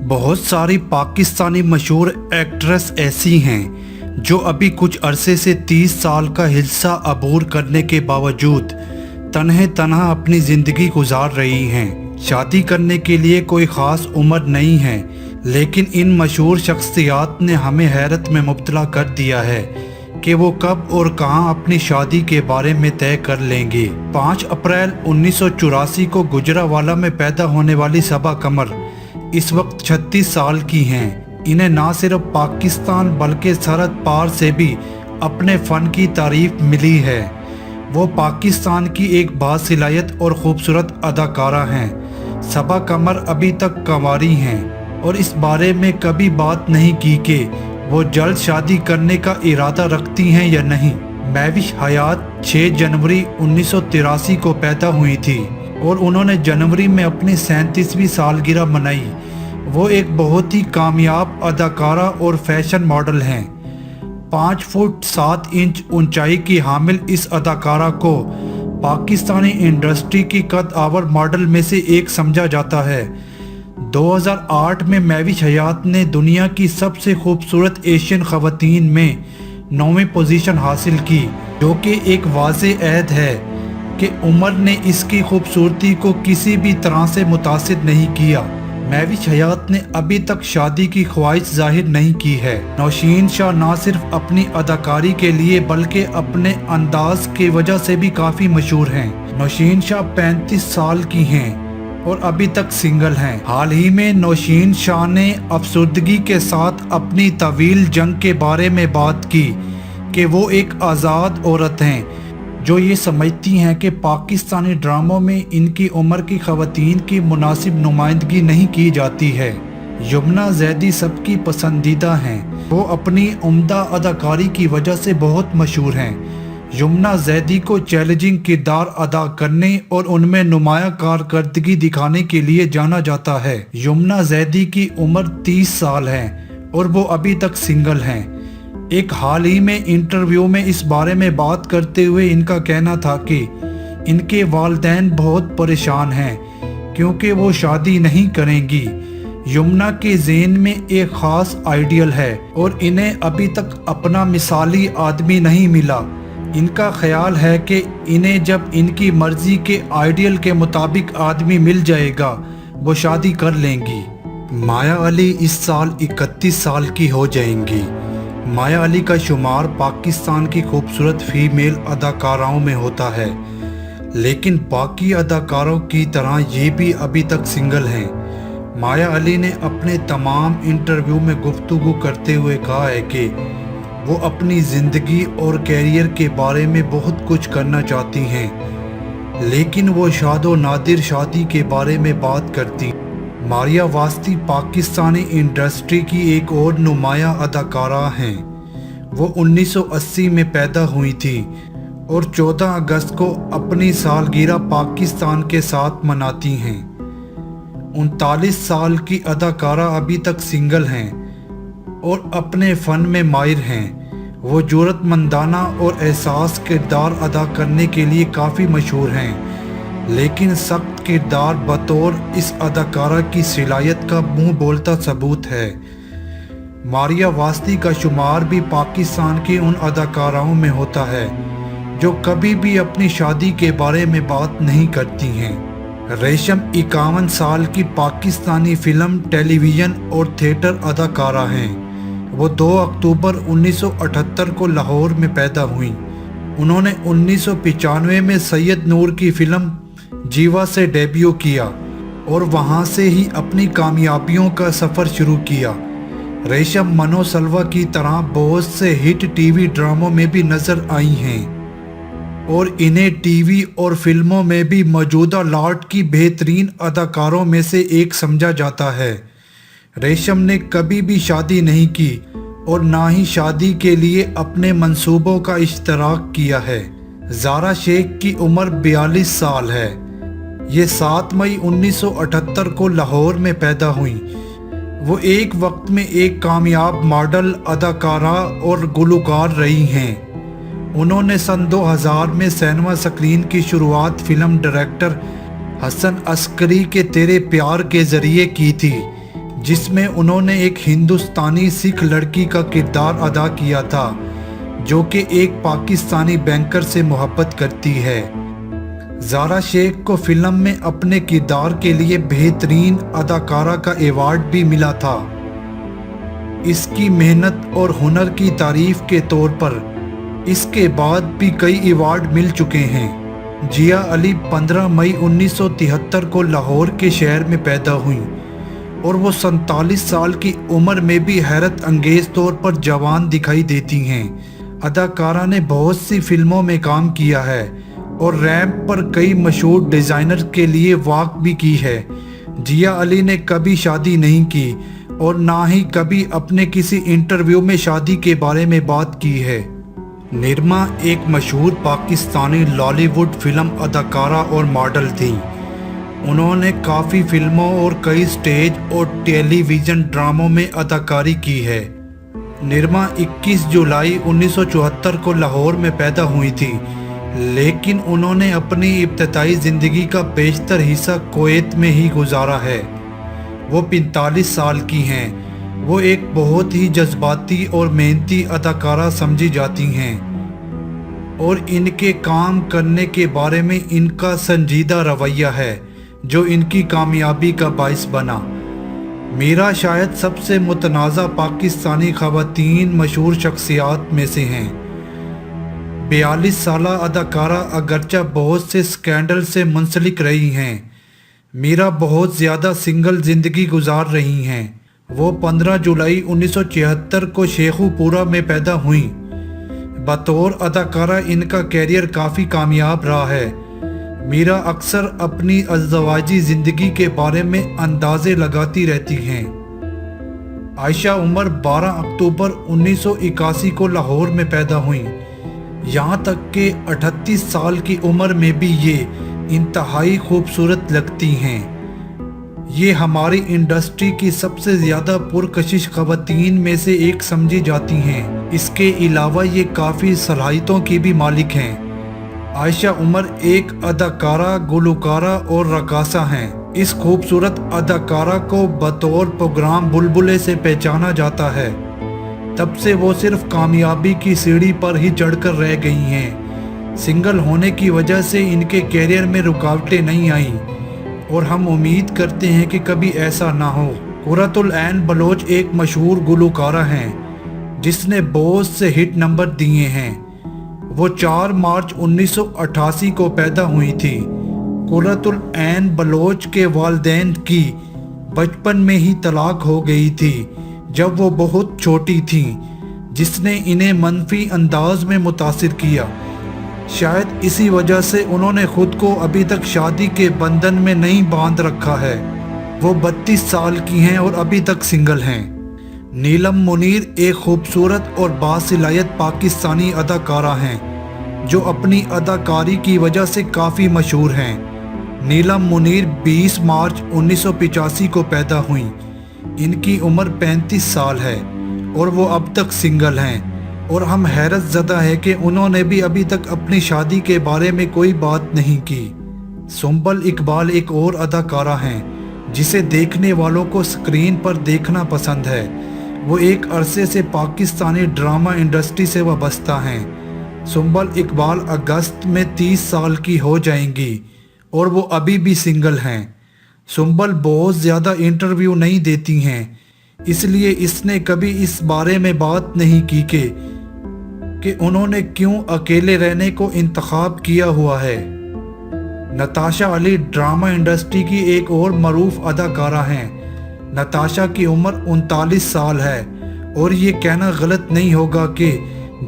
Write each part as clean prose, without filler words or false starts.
بہت ساری پاکستانی مشہور ایکٹریس ایسی ہیں جو ابھی کچھ عرصے سے 30 سال کا حصہ عبور کرنے کے باوجود تنہا اپنی زندگی گزار رہی ہیں۔ شادی کرنے کے لیے کوئی خاص عمر نہیں ہے، لیکن ان مشہور شخصیات نے ہمیں حیرت میں مبتلا کر دیا ہے کہ وہ کب اور کہاں اپنی شادی کے بارے میں طے کر لیں گے۔ 5 اپریل 1984 کو گجرانوالہ میں پیدا ہونے والی صبا قمر اس وقت 36 سال کی ہیں۔ انہیں نہ صرف پاکستان بلکہ سرحد پار سے بھی اپنے فن کی تعریف ملی ہے۔ وہ پاکستان کی ایک باصلاحیت اور خوبصورت اداکارہ ہیں۔ صبا قمر ابھی تک کنواری ہیں اور اس بارے میں کبھی بات نہیں کی کہ وہ جلد شادی کرنے کا ارادہ رکھتی ہیں یا نہیں۔ مہوش حیات 6 جنوری 1983 کو پیدا ہوئی تھی اور انہوں نے جنوری میں اپنی 37ویں سالگرہ منائی۔ وہ ایک بہت ہی کامیاب اداکارہ اور فیشن ماڈل ہیں۔ 5 فٹ 7 انچ اونچائی کی حامل اس اداکارہ کو پاکستانی انڈسٹری کی قد آور ماڈل میں سے ایک سمجھا جاتا ہے۔ 2008 میں مہوش حیات نے دنیا کی سب سے خوبصورت ایشین خواتین میں 9ویں پوزیشن حاصل کی، جو کہ ایک واضح عہد ہے کہ عمر نے اس کی خوبصورتی کو کسی بھی طرح سے متاثر نہیں کیا۔ مہوش حیات نے ابھی تک شادی کی خواہش ظاہر نہیں کی ہے۔ نوشین شاہ نہ صرف اپنی اداکاری کے لیے بلکہ اپنے انداز کی وجہ سے بھی کافی مشہور ہیں۔ نوشین شاہ 35 سال کی ہیں اور ابھی تک سنگل ہیں۔ حال ہی میں نوشین شاہ نے افسردگی کے ساتھ اپنی طویل جنگ کے بارے میں بات کی کہ وہ ایک آزاد عورت ہیں جو یہ سمجھتی ہیں کہ پاکستانی ڈراموں میں ان کی عمر کی خواتین کی مناسب نمائندگی نہیں کی جاتی ہے۔ یمنا زیدی سب کی پسندیدہ ہیں۔ وہ اپنی عمدہ اداکاری کی وجہ سے بہت مشہور ہیں۔ یمنا زیدی کو چیلنجنگ کردار ادا کرنے اور ان میں نمایاں کارکردگی دکھانے کے لیے جانا جاتا ہے۔ یمنا زیدی کی عمر 30 سال ہے اور وہ ابھی تک سنگل ہیں۔ ایک حال ہی میں انٹرویو میں اس بارے میں بات کرتے ہوئے ان کا کہنا تھا کہ ان کے والدین بہت پریشان ہیں کیونکہ وہ شادی نہیں کریں گی۔ یمنا کے ذہن میں ایک خاص آئیڈیل ہے اور انہیں ابھی تک اپنا مثالی آدمی نہیں ملا۔ ان کا خیال ہے کہ انہیں جب ان کی مرضی کے آئیڈیل کے مطابق آدمی مل جائے گا وہ شادی کر لیں گی۔ مایا علی اس سال 31 سال کی ہو جائیں گی۔ مایا علی کا شمار پاکستان کی خوبصورت فیمیل اداکاراؤں میں ہوتا ہے، لیکن باقی اداکاروں کی طرح یہ بھی ابھی تک سنگل ہیں۔ مایا علی نے اپنے تمام انٹرویو میں گفتگو کرتے ہوئے کہا ہے کہ وہ اپنی زندگی اور کیریئر کے بارے میں بہت کچھ کرنا چاہتی ہیں، لیکن وہ شاد و نادر شادی کے بارے میں بات کرتی ہیں۔ ماریا واسطی پاکستانی انڈسٹری کی ایک اور نمایاں اداکارہ ہیں۔ وہ 1980 میں پیدا ہوئی تھی اور 14 اگست کو اپنی سالگرہ پاکستان کے ساتھ مناتی ہیں۔ 39 سال کی اداکارہ ابھی تک سنگل ہیں اور اپنے فن میں ماہر ہیں۔ وہ جرأت مندانہ اور احساس کردار ادا کرنے کے لیے کافی مشہور ہیں، لیکن سخت کردار بطور اس اداکارہ کی صلاحیت کا منہ بولتا ثبوت ہے۔ ماریا واسطی کا شمار بھی پاکستان کی ان اداکاراؤں میں ہوتا ہے جو کبھی بھی اپنی شادی کے بارے میں بات نہیں کرتی ہیں۔ ریشم 51 سال کی پاکستانی فلم، ٹیلی ویژن اور تھیٹر اداکارہ ہیں۔ وہ 2 اکتوبر 1978 کو لاہور میں پیدا ہوئیں۔ انہوں نے 1995 میں سید نور کی فلم جیوا سے ڈیبیو کیا اور وہاں سے ہی اپنی کامیابیوں کا سفر شروع کیا۔ ریشم منو سلوا کی طرح بہت سے ہٹ ٹی وی ڈراموں میں بھی نظر آئی ہیں اور انہیں ٹی وی اور فلموں میں بھی موجودہ لاٹ کی بہترین اداکاروں میں سے ایک سمجھا جاتا ہے۔ ریشم نے کبھی بھی شادی نہیں کی اور نہ ہی شادی کے لیے اپنے منصوبوں کا اشتراک کیا ہے۔ زارا شیخ کی عمر 42 سال ہے۔ یہ 7 مئی 1978 کو لاہور میں پیدا ہوئیں۔ وہ ایک وقت میں ایک کامیاب ماڈل، اداکارہ اور گلوکار رہی ہیں۔ انہوں نے سن 2000 میں سینما اسکرین کی شروعات فلم ڈائریکٹر حسن عسکری کے تیرے پیار کے ذریعے کی تھی۔ जिसमें उन्होंने एक हिंदुस्तानी सिख लड़की का किरदार अदा किया था जो कि एक पाकिस्तानी बैंकर से मोहब्बत करती है। ज़ारा शेख को फिल्म में अपने किरदार के लिए बेहतरीन अदाकारा का एवार्ड भी मिला था। इसकी मेहनत और हुनर की तारीफ के तौर पर इसके बाद भी कई अवार्ड मिल चुके हैं। जिया अली 15 मई 1973 को लाहौर के शहर में पैदा हुई और वो 47 साल की उम्र में भी हैरत अंगेज तौर पर जवान दिखाई देती हैं। अदाकारा ने बहुत सी फिल्मों में काम किया है और रैंप पर कई मशहूर डिज़ाइनर के लिए वॉक भी की है। जिया अली ने कभी शादी नहीं की और ना ही कभी अपने किसी इंटरव्यू में शादी के बारे में बात की है। निरमा एक मशहूर पाकिस्तानी लॉलीवुड फिल्म अदाकारा और मॉडल थी। उन्होंने काफ़ी फिल्मों और कई स्टेज और टेलीविज़न ड्रामों में अदाकारी की है। निरमा 21 जुलाई 1974 को लाहौर में पैदा हुई थी, लेकिन उन्होंने अपनी इब्तदाई ज़िंदगी का बेशतर हिस्सा कुवैत में ही गुजारा है। वो 45 साल की हैं। वो एक बहुत ही जज्बाती और मेहनती अदाकारा समझी जाती हैं और इनके काम करने के बारे में इनका संजीदा रवैया है जो इनकी कामयाबी का बाइस बना। मीरा शायद सबसे मुतनाज़ा पाकिस्तानी ख़वातीन मशहूर शख्सियात में से हैं। 42 साला अदाकारा अगरचा बहुत से स्कैंडल से मुंसलिक रही हैं। मीरा बहुत ज़्यादा सिंगल ज़िंदगी गुजार रही हैं। वो 15 जुलाई 1976 को शेखुपुरा में पैदा हुई। बतौर अदाकारा इनका कैरियर काफ़ी कामयाब रहा है। मीरा अक्सर अपनी अज़दवाजी ज़िंदगी के बारे में अंदाज़े लगाती रहती हैं। आयशा उमर 12 अक्टूबर 1981 को लाहौर में पैदा हुई। यहाँ तक कि 38 साल की उम्र में भी ये इंतहाई खूबसूरत लगती हैं। ये हमारी इंडस्ट्री की सबसे ज़्यादा पुरकशिश ख़वातीन में से एक समझी जाती हैं। इसके अलावा ये काफ़ी सलाहियतों की भी मालिक हैं। आयशा उमर एक अदाकारा, गुलकारा और रकासा हैं। इस खूबसूरत अदाकारा को बतौर प्रोग्राम बुलबुले से पहचाना जाता है। तब से वो सिर्फ कामयाबी की सीढ़ी पर ही चढ़कर रह गई हैं। सिंगल होने की वजह से इनके कैरियर में रुकावटें नहीं आईं और हम उम्मीद करते हैं कि कभी ऐसा ना हो। कुर्रतुल ऐन बलोच एक मशहूर गुलकारा हैं जिसने बहुत से हिट नंबर दिए हैं। वो 4 मार्च 1988 को पैदा हुई थी। कुर्रतुल ऐन बलोच के वालिदैन की बचपन में ही तलाक हो गई थी जब वो बहुत छोटी थी, जिसने इन्हें मनफी अंदाज में मुतासिर किया। शायद इसी वजह से उन्होंने खुद को अभी तक शादी के बंधन में नहीं बांध रखा है। वो 32 साल की हैं और अभी तक सिंगल हैं। नीलम मुनीर एक खूबसूरत और बासिलायत पाकिस्तानी अदाकारा हैं जो अपनी अदाकारी की वजह से काफ़ी मशहूर हैं। नीलम मुनीर 20 मार्च 1985 को पैदा हुई। इनकी उम्र 35 साल है और वो अब तक सिंगल हैं और हम हैरत ज़दा है कि उन्होंने भी अभी तक अपनी शादी के बारे में कोई बात नहीं की। सुंबल इकबाल एक और अदाकारा हैं जिसे देखने वालों को स्क्रीन पर देखना पसंद है। वो एक अरसे से पाकिस्तानी ड्रामा इंडस्ट्री से वाबस्ता हैं। सुंबल इकबाल अगस्त में 30 साल की हो जाएंगी और वो अभी भी सिंगल हैं। सुंबल बहुत ज़्यादा इंटरव्यू नहीं देती हैं, इसलिए इसने कभी इस बारे में बात नहीं की कि उन्होंने क्यों अकेले रहने को इंतखाब किया हुआ है। नताशा अली ड्रामा इंडस्ट्री की एक और मरूफ अदाकारा हैं। नताशा की उम्र 39 साल है और ये कहना गलत नहीं होगा कि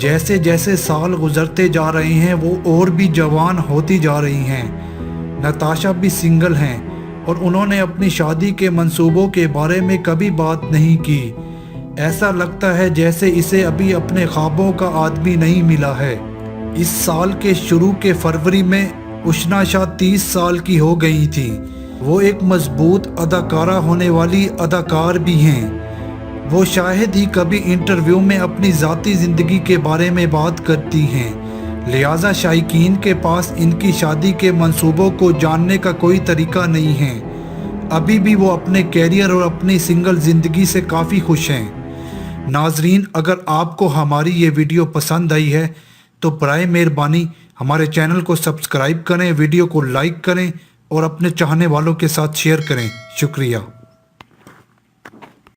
जैसे जैसे साल गुजरते जा रहे हैं वो और भी जवान होती जा रही हैं। नताशा भी सिंगल हैं और उन्होंने अपनी शादी के मंसूबों के बारे में कभी बात नहीं की। ऐसा लगता है जैसे इसे अभी अपने ख्वाबों का आदमी नहीं मिला है। इस साल के शुरू के फरवरी में उशना शाह 30 साल की हो गई थी। वो एक मजबूत अदाकारा होने वाली अदाकार भी हैं। वो शायद ही कभी इंटरव्यू में अपनी ज़ाती ज़िंदगी के बारे में बात करती हैं, लिहाजा शायकीन के पास इनकी शादी के मंसूबों को जानने का कोई तरीका नहीं है। अभी भी वो अपने कैरियर और अपनी सिंगल ज़िंदगी से काफ़ी खुश हैं। नाजरीन, अगर आपको हमारी ये वीडियो पसंद आई है तो बराए मेहरबानी हमारे चैनल को सब्सक्राइब करें, वीडियो को लाइक करें और अपने चाहने वालों के साथ शेयर करें। शुक्रिया।